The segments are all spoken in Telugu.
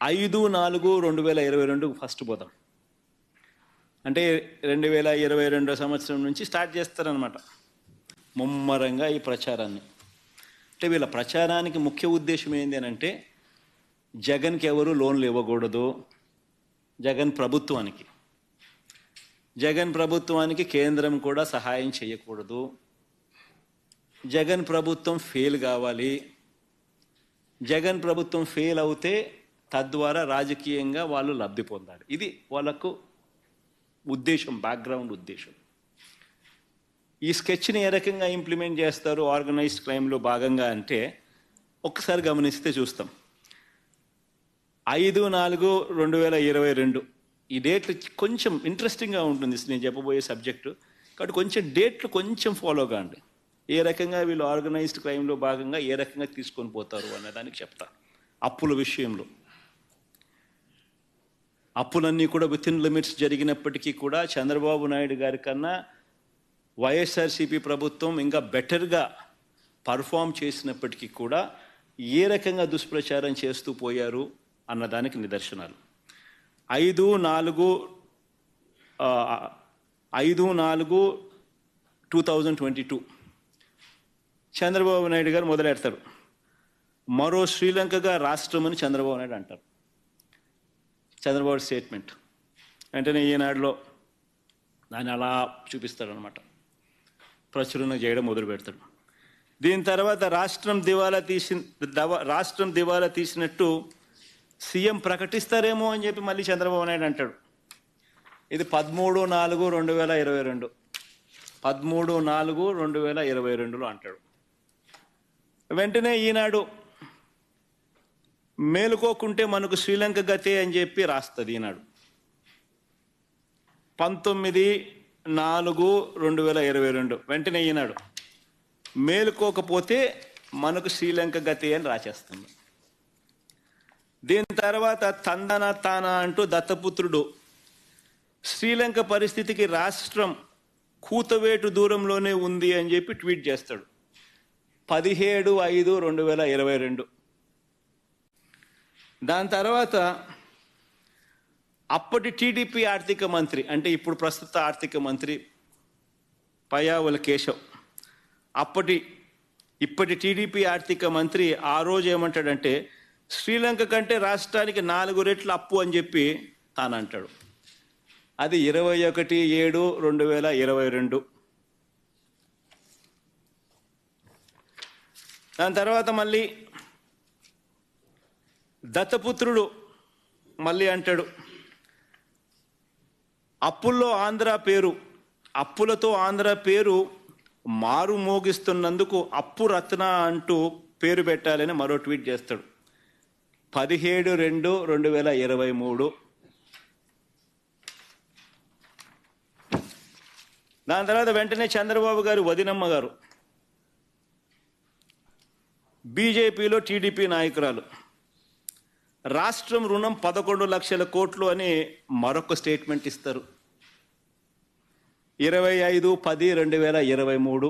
5/4/2022 ఫస్ట్ పోతాం. అంటే 2022 సంవత్సరం నుంచి స్టార్ట్ చేస్తారనమాట ముమ్మరంగా ఈ ప్రచారాన్ని. అంటే వీళ్ళ ప్రచారానికి ముఖ్య ఉద్దేశం ఏంటి అని అంటే, జగన్కి ఎవరు లోన్లు ఇవ్వకూడదు, జగన్ ప్రభుత్వానికి కేంద్రం కూడా సహాయం చేయకూడదు, జగన్ ప్రభుత్వం ఫెయిల్ కావాలి, జగన్ ప్రభుత్వం ఫెయిల్ అవుతే తద్వారా రాజకీయంగా వాళ్ళు లబ్ధి పొందాలి. ఇది వాళ్ళకు ఉద్దేశం, బ్యాక్గ్రౌండ్ ఉద్దేశం. ఈ స్కెచ్ని ఏ రకంగా ఇంప్లిమెంట్ చేస్తారు ఆర్గనైజ్డ్ క్రైమ్లో భాగంగా అంటే, ఒక్కసారి గమనిస్తే చూస్తాం. 5/4/2022 ఈ డేట్లు కొంచెం ఇంట్రెస్టింగ్గా ఉంటుంది నేను చెప్పబోయే సబ్జెక్టు, కాబట్టి కొంచెం డేట్లు కొంచెం ఫాలో కాండి. ఏ రకంగా వీళ్ళు ఆర్గనైజ్డ్ క్రైమ్లో భాగంగా ఏ రకంగా తీసుకొని పోతారు అన్నదానికి చెప్తా. అప్పుల విషయంలో అప్పులన్నీ కూడా విత్ ఇన్ లిమిట్స్ జరిగినప్పటికీ కూడా చంద్రబాబు నాయుడు గారి కన్నా వైఎస్ఆర్సీపీ ప్రభుత్వం ఇంకా బెటర్గా పర్ఫామ్ చేసినప్పటికీ కూడా ఏ రకంగా దుష్ప్రచారం చేస్తూ పోయారు అన్నదానికి నిదర్శనాలు. 5/4/2022 చంద్రబాబు నాయుడు గారు మొదలెడతారు. మరో శ్రీలంకగా రాష్ట్రం అని చంద్రబాబు నాయుడు అంటారు. చంద్రబాబు స్టేట్మెంట్ వెంటనే ఈనాడులో దాన్ని అలా చూపిస్తాడనమాట, ప్రచురణ చేయడం మొదలు పెడతాడు. దీని తర్వాత రాష్ట్రం దివాలా తీసినట్టు సీఎం ప్రకటిస్తారేమో అని చెప్పి మళ్ళీ చంద్రబాబు నాయుడు అంటాడు. ఇది 13/4/2022 13/4/2022లో అంటాడు. వెంటనే ఈనాడు మేలుకోకుంటే మనకు శ్రీలంక గతే అని చెప్పి రాస్తుంది. ఈనాడు 19/4/2022 వెంటనే ఈనాడు మేలుకోకపోతే మనకు శ్రీలంక గతే అని రాసేస్తుంది. దీని తర్వాత తానా అంటూ దత్తపుత్రుడు శ్రీలంక పరిస్థితికి రాష్ట్రం కూతవేటు దూరంలోనే ఉంది అని చెప్పి ట్వీట్ చేస్తాడు. 17/5/2022. దాని తర్వాత అప్పటి టీడీపీ ఆర్థిక మంత్రి, అంటే ఇప్పుడు ప్రస్తుత ఆర్థిక మంత్రి పయ్యావుల కేశవ్, ఇప్పటి టీడీపీ ఆర్థిక మంత్రి ఆ రోజు ఏమంటాడంటే, శ్రీలంక కంటే రాష్ట్రానికి 4 రెట్లు అప్పు అని చెప్పి తానంటాడు. అది 21/7/2022. దాని తర్వాత మళ్ళీ దత్తపుత్రుడు మళ్ళీ అంటాడు, అప్పులతో ఆంధ్ర పేరు మారు మోగిస్తున్నందుకు అప్పు రత్న అంటూ పేరు పెట్టాలని మరో ట్వీట్ చేస్తాడు. 17/2/2023. దాని తర్వాత వెంటనే చంద్రబాబు గారు వదినమ్మ గారు బీజేపీలో టీడీపీ నాయకురాలు, రాష్ట్రం రుణం 11 లక్షల కోట్లు అని మరొక స్టేట్మెంట్ ఇస్తారు. 25/10/2023.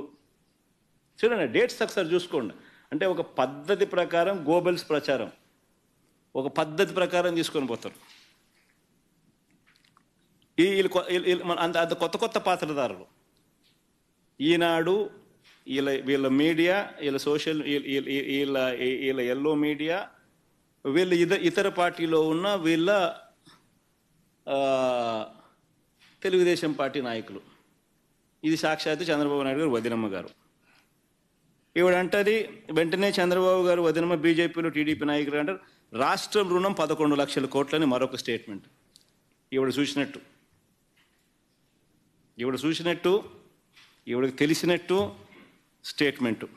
చూడండి, డేట్స్ ఒకసారి చూసుకోండి. అంటే ఒక పద్ధతి ప్రకారం గోబెల్స్ ప్రచారం, ఒక పద్ధతి ప్రకారం తీసుకొని పోతారు. అంత కొత్త పాత్రధారులు. ఈనాడు వీళ్ళ మీడియా, వీళ్ళ సోషల్, వీళ్ళ ఎల్లో మీడియా, వీళ్ళు ఇతర పార్టీలో ఉన్న వీళ్ళ తెలుగుదేశం పార్టీ నాయకులు. ఇది సాక్షాత్తు చంద్రబాబు నాయుడు గారు వదినమ్మ గారు. ఈవిడంటది వెంటనే చంద్రబాబు గారు వదినమ్మ బీజేపీలో టీడీపీ నాయకులు అంటారు, రాష్ట్రం రుణం 11 లక్షల కోట్లని మరొక స్టేట్మెంట్. ఈవిడ చూసినట్టు ఈవిడకి తెలిసినట్టు స్టేట్మెంటు.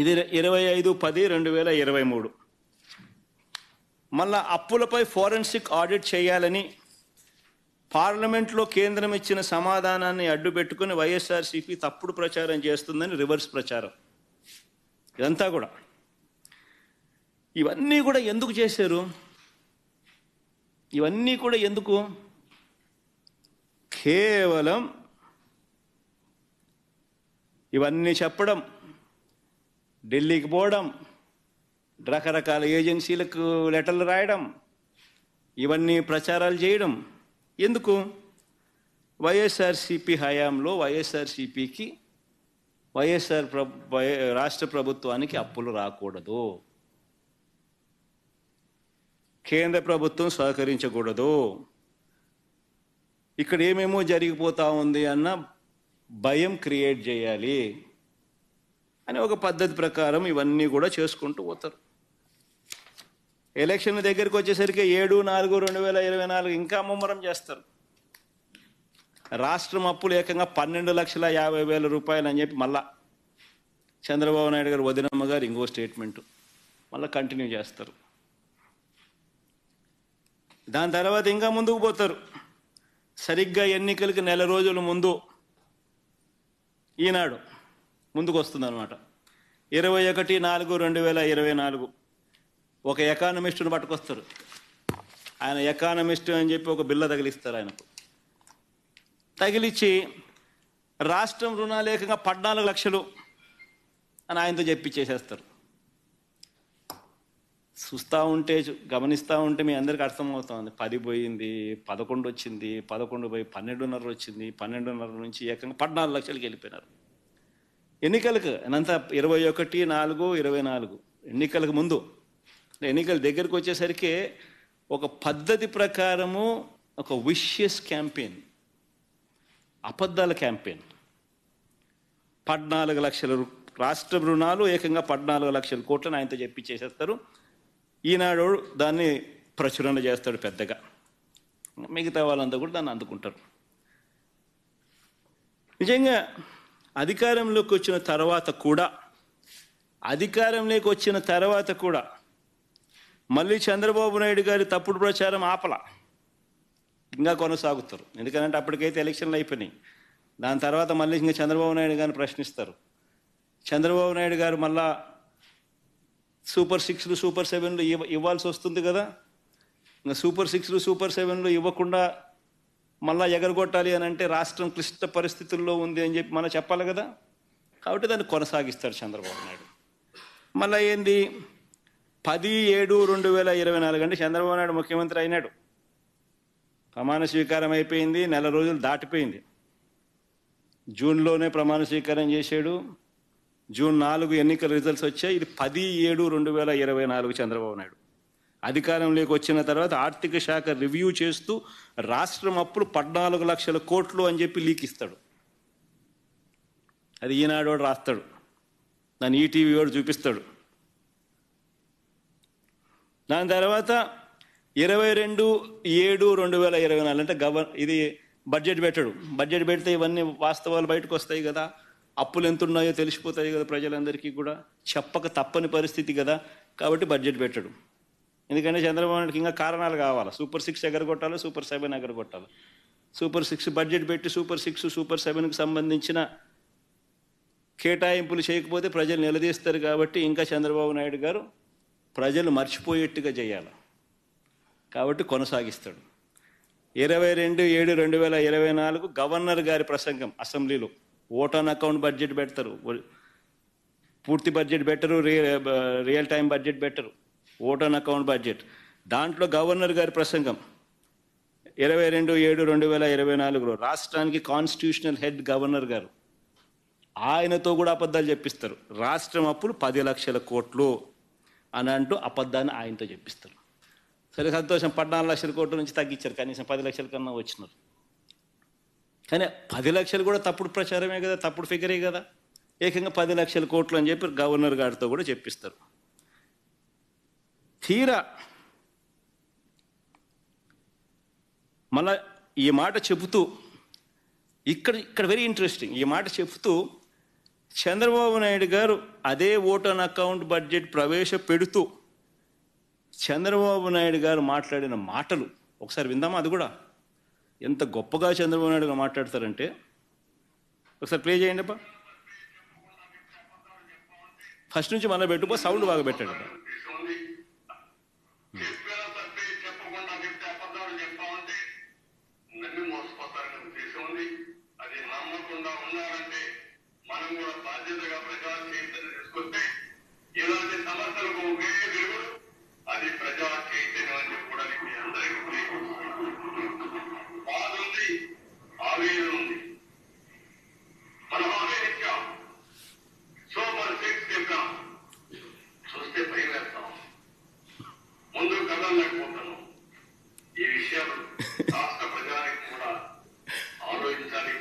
ఇది 25/10/2023. మళ్ళా అప్పులపై ఫోరెన్సిక్ ఆడిట్ చేయాలని పార్లమెంట్లో కేంద్రం ఇచ్చిన సమాధానాన్ని అడ్డుపెట్టుకుని వైఎస్ఆర్సీపీ తప్పుడు ప్రచారం చేస్తుందని రివర్స్ ప్రచారం. ఇదంతా కూడా, ఇవన్నీ కూడా ఎందుకు చేశారు? ఇవన్నీ కూడా ఎందుకు? కేవలం ఇవన్నీ చెప్పడం, ఢిల్లీకి పోవడం, రకరకాల ఏజెన్సీలకు లెటర్లు రాయడం, ఇవన్నీ ప్రచారాలు చేయడం ఎందుకు? వైఎస్ఆర్సీపీ హయాంలో వైఎస్ఆర్సీపీకి రాష్ట్ర ప్రభుత్వానికి అప్పులు రాకూడదు, కేంద్ర ప్రభుత్వం సహకరించకూడదు, ఇక్కడ ఏమేమో జరిగిపోతా ఉంది అన్న భయం క్రియేట్ చేయాలి అని ఒక పద్ధతి ప్రకారం ఇవన్నీ కూడా చేసుకుంటూ పోతారు. ఎలక్షన్ దగ్గరికి వచ్చేసరికి 7/4/2024 ఇంకా ముమ్మరం చేస్తారు. రాష్ట్రం అప్పులు ఏకంగా 12,50,000 రూపాయలు అని చెప్పి మళ్ళా చంద్రబాబు నాయుడు గారు వదినమ్మ గారు ఇంకో స్టేట్మెంట్ మళ్ళీ కంటిన్యూ చేస్తారు. దాని తర్వాత ఇంకా ముందుకు పోతారు. సరిగ్గా ఎన్నికలకి నెల రోజుల ముందు ఈనాడు ముందుకు వస్తుంది అనమాట. 21/4/2024 ఒక ఎకానమిస్టును పట్టుకొస్తారు. ఆయన ఎకానమిస్ట్ అని చెప్పి ఒక బిల్ల తగిలిస్తారు. ఆయనకు తగిలిచ్చి రాష్ట్రం రుణాలు ఏకంగా 14 లక్షలు అని ఆయనతో చెప్పించేసేస్తారు. చూస్తూ ఉంటే గమనిస్తూ ఉంటే మీ అందరికీ అర్థమవుతుంది. 10 పోయింది, 11 వచ్చింది, 11 పోయి 12.5 వచ్చింది, 12.5 నుంచి ఏకంగా 14 లక్షలకి వెళ్ళిపోయినారు. ఎన్నికలకు అంతా 21/4/24 ఎన్నికలకు ముందు, ఎన్నికల దగ్గరికి వచ్చేసరికి ఒక పద్ధతి ప్రకారము ఒక విషియస్ క్యాంపెయిన్, అబద్ధాల క్యాంపెయిన్. 14 లక్షల రాష్ట్ర రుణాలు ఏకంగా 14 లక్షల కోట్లను ఆయనతో చెప్పించేసేస్తారు. ఈనాడు దాన్ని ప్రచురణ చేస్తాడు పెద్దగా, మిగతా వాళ్ళంతా కూడా దాన్ని అందుకుంటారు. నిజంగా అధికారంలోకి వచ్చిన తర్వాత కూడా మళ్ళీ చంద్రబాబు నాయుడు గారి తప్పుడు ప్రచారం ఆపల, ఇంకా కొనసాగుతారు. ఎందుకంటే అప్పటికైతే ఎలక్షన్లు అయిపోయినాయి. దాని తర్వాత మళ్ళీ ఇంకా చంద్రబాబు నాయుడు గారిని ప్రశ్నిస్తారు. చంద్రబాబు నాయుడు గారు మళ్ళా సూపర్ 6లు సూపర్ 7లు ఇవ్వాల్సి వస్తుంది కదా. ఇంకా సూపర్ 6లు సూపర్ 7లు ఇవ్వకుండా మళ్ళా ఎగరగొట్టాలి అని అంటే రాష్ట్రం క్లిష్ట పరిస్థితుల్లో ఉంది అని చెప్పి మనం చెప్పాలి కదా. కాబట్టి దాన్ని కొనసాగిస్తాడు చంద్రబాబు నాయుడు. మళ్ళీ ఏంది 10/7/2024 అంటే చంద్రబాబు నాయుడు ముఖ్యమంత్రి అయినాడు, ప్రమాణ స్వీకారం అయిపోయింది, నెల రోజులు దాటిపోయింది. జూన్లోనే ప్రమాణ స్వీకారం చేశాడు. జూన్ 4 ఎన్నికల రిజల్ట్స్ వచ్చాయి. ఇది 10/7/2024 చంద్రబాబు నాయుడు అధికారంలోకి వచ్చిన తర్వాత ఆర్థిక శాఖ రివ్యూ చేస్తూ రాష్ట్రం అప్పులు 14 లక్షల కోట్లు అని చెప్పి లీక్ ఇస్తాడు. అది ఈనాడు రాస్తాడు, దాన్ని ఈటీవీ వాడు చూపిస్తాడు. దాని తర్వాత 22/7/2024 అంటే ఇది బడ్జెట్ పెట్టాడు. బడ్జెట్ పెడితే ఇవన్నీ వాస్తవాలు బయటకు వస్తాయి కదా, అప్పులు ఎంత ఉన్నాయో తెలిసిపోతాయి కదా ప్రజలందరికీ కూడా, చెప్పక తప్పని పరిస్థితి కదా. కాబట్టి బడ్జెట్ పెట్టాడు. ఎందుకంటే చంద్రబాబు నాయుడుకి ఇంకా కారణాలు కావాలి. సూపర్ 6 ఎగరగొట్టాలి, సూపర్ 7 ఎగరగొట్టాలి. సూపర్ 6 బడ్జెట్ పెట్టి సూపర్ 6 సూపర్ 7కి సంబంధించిన కేటాయింపులు చేయకపోతే ప్రజలు నిలదీస్తారు. కాబట్టి ఇంకా చంద్రబాబు నాయుడు గారు ప్రజలు మర్చిపోయేట్టుగా చేయాలి. కాబట్టి కొనసాగిస్తాడు. 22/7/2024 గవర్నర్ గారి ప్రసంగం అసెంబ్లీలో. ఓట్ ఆన్ అకౌంట్ బడ్జెట్ పెడతారు, పూర్తి బడ్జెట్ పెట్టరు, రియల్ టైం బడ్జెట్ పెట్టరు, ఓట్ ఆన్ అకౌంట్ బడ్జెట్. దాంట్లో గవర్నర్ గారి ప్రసంగం 22/7/2024 రాష్ట్రానికి కాన్స్టిట్యూషనల్ హెడ్ గవర్నర్ గారు, ఆయనతో కూడా అబద్ధాలు చెప్పిస్తారు. రాష్ట్రం అప్పులు 10 లక్షల కోట్లు అని అంటూ అబద్ధాన్ని ఆయనతో చెప్పిస్తారు. సరే సంతోషం, 14 లక్షల కోట్ల నుంచి తగ్గించారు, కనీసం 10 లక్షల కన్నా వచ్చినారు. కానీ 10 లక్షలు కూడా తప్పుడు ప్రచారమే కదా, తప్పుడు ఫిగరే కదా. ఏకంగా 10 లక్షల కోట్లు అని చెప్పి గవర్నర్ గారితో కూడా చెప్పిస్తారు. తీరా మళ్ళా ఈ మాట చెబుతూ ఇక్కడ వెరీ ఇంట్రెస్టింగ్, ఈ మాట చెబుతూ చంద్రబాబు నాయుడు గారు అదే ఓట్ ఆన్ అకౌంట్ బడ్జెట్ ప్రవేశపెడుతూ చంద్రబాబు నాయుడు గారు మాట్లాడిన మాటలు ఒకసారి విందామా? అది కూడా ఎంత గొప్పగా చంద్రబాబు నాయుడు గారు మాట్లాడతారంటే ఒకసారి ప్లే చేయండి అబ్బా. ఫస్ట్ నుంచి మళ్ళీ పెట్టుకో, సౌండ్ బాగా పెట్టండి. ఇలాంటి సమస్యలకు ఒకే కదలలేకపోతున్నాం. ఈ విషయం రాష్ట్ర ప్రజానికి కూడా ఆలోచించాలి.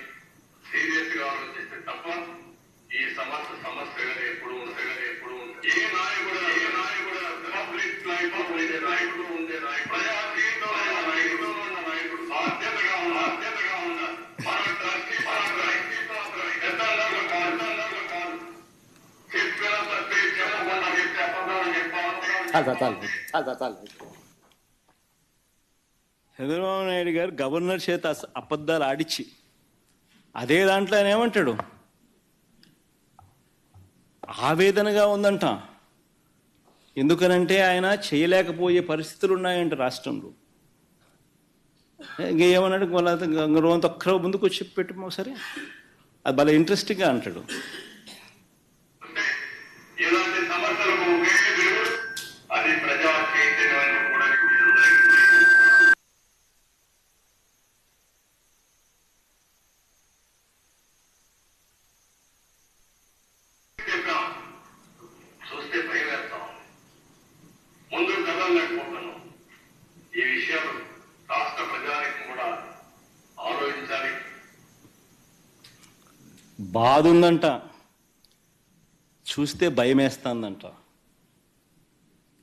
సీరియస్ గా ఆలోచిస్తే తప్ప ఈ సమస్యగా ఎప్పుడు ఉంటాయి. ఏ నాయకుడు పబ్లిక్ నాయకుడు ఉండే నాయకుడు ప్రజా జీవితంలో ఉన్న నాయకుడు బాధ్యతగా ఉండాలి. మన ట్రస్టీ పెద్దలు కాదు చెప్పినంత చెప్పకుండా చెప్పాలి. చంద్రబాబు నాయుడు గారు గవర్నర్ చేత అబద్ధాలు ఆడిచ్చి అదే దాంట్లో ఆయన ఏమంటాడు, ఆవేదనగా ఉందంట. ఎందుకనంటే ఆయన చేయలేకపోయే పరిస్థితులు ఉన్నాయంట రాష్ట్రంలో. ఇంకేమన్నాడు, వాళ్ళ ఒక్కరో ముందుకు వచ్చి పెట్టు సరే, అది భలే ఇంట్రెస్టింగ్గా అంటాడు. అది ప్రజా చైతన్యాన్ని కూడా చూస్తే భయం వేస్తాం. ముందు కదలలేకపోతున్నాం. ఈ విషయం రాష్ట్ర ప్రజానికి కూడా ఆలోచించాలి. బాధ ఉందంట, చూస్తే భయం వేస్తుందంట.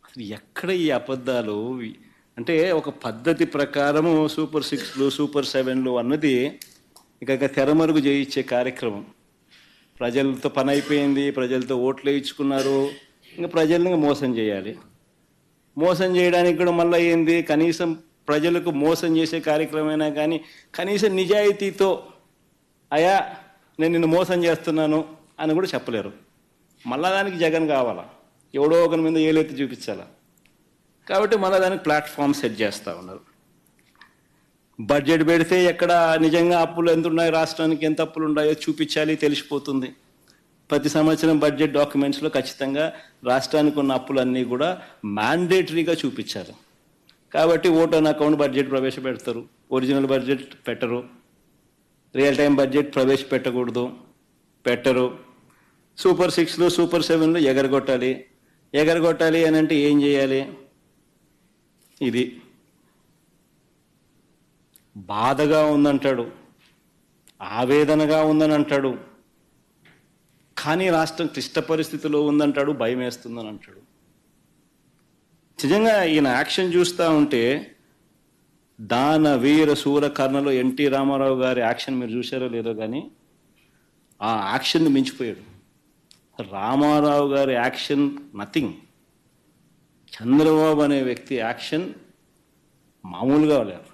అసలు ఎక్కడ ఈ అబద్ధాలు అంటే, ఒక పద్ధతి ప్రకారము సూపర్ 6లు సూపర్ 7లు అన్నది ఇక తెరమరుగు చేయించే కార్యక్రమం. ప్రజలతో పని అయిపోయింది, ప్రజలతో ఓట్లు వేయించుకున్నారు, ఇంకా ప్రజల్ని మోసం చేయాలి. మోసం చేయడానికి కూడా మళ్ళీ ఏంది, కనీసం ప్రజలకు మోసం చేసే కార్యక్రమమైనా కానీ కనీసం నిజాయితీతో అయా నేను నిన్ను మోసం చేస్తున్నాను అని కూడా చెప్పలేరు. మళ్ళా దానికి జగన్ కావాలా, ఎవడో ఒకరి మీద ఏలెత్తి చూపించాలా. కాబట్టి మళ్ళీ దానికి ప్లాట్ఫామ్ సెట్ చేస్తూ ఉన్నారు. బడ్జెట్ పెడితే ఎక్కడ నిజంగా అప్పులు ఎంత ఉన్నాయి, రాష్ట్రానికి ఎంత అప్పులు ఉన్నాయో చూపించాలి, తెలిసిపోతుంది. ప్రతి సంవత్సరం బడ్జెట్ డాక్యుమెంట్స్లో ఖచ్చితంగా రాష్ట్రానికి ఉన్న అప్పులన్నీ కూడా మ్యాండేటరీగా చూపించాలి. కాబట్టి ఓట్ ఆన్ అకౌంట్ బడ్జెట్ ప్రవేశపెడతారు, ఒరిజినల్ బడ్జెట్ పెట్టరు. రియల్ టైం బడ్జెట్ పెట్టరు. సూపర్ 6లు సూపర్ 7లు ఎగరగొట్టాలి అని అంటే ఏం చేయాలి? ఇది బాధగా ఉందంటాడు, ఆవేదనగా ఉందని అంటాడు, కానీ రాష్ట్రం క్లిష్ట పరిస్థితిలో ఉందంటాడు, భయం వేస్తుందని అంటాడు. నిజంగా ఈయన యాక్షన్ చూస్తూ ఉంటే దాన వీర శూర కర్ణలో ఎన్టీ రామారావు గారి యాక్షన్ మీరు చూసారో లేదో కానీ ఆ యాక్షన్ని మించిపోయాడు. రామారావు గారి యాక్షన్ నథింగ్. చంద్రబాబు అనే వ్యక్తి యాక్షన్ మామూలుగా లేదు.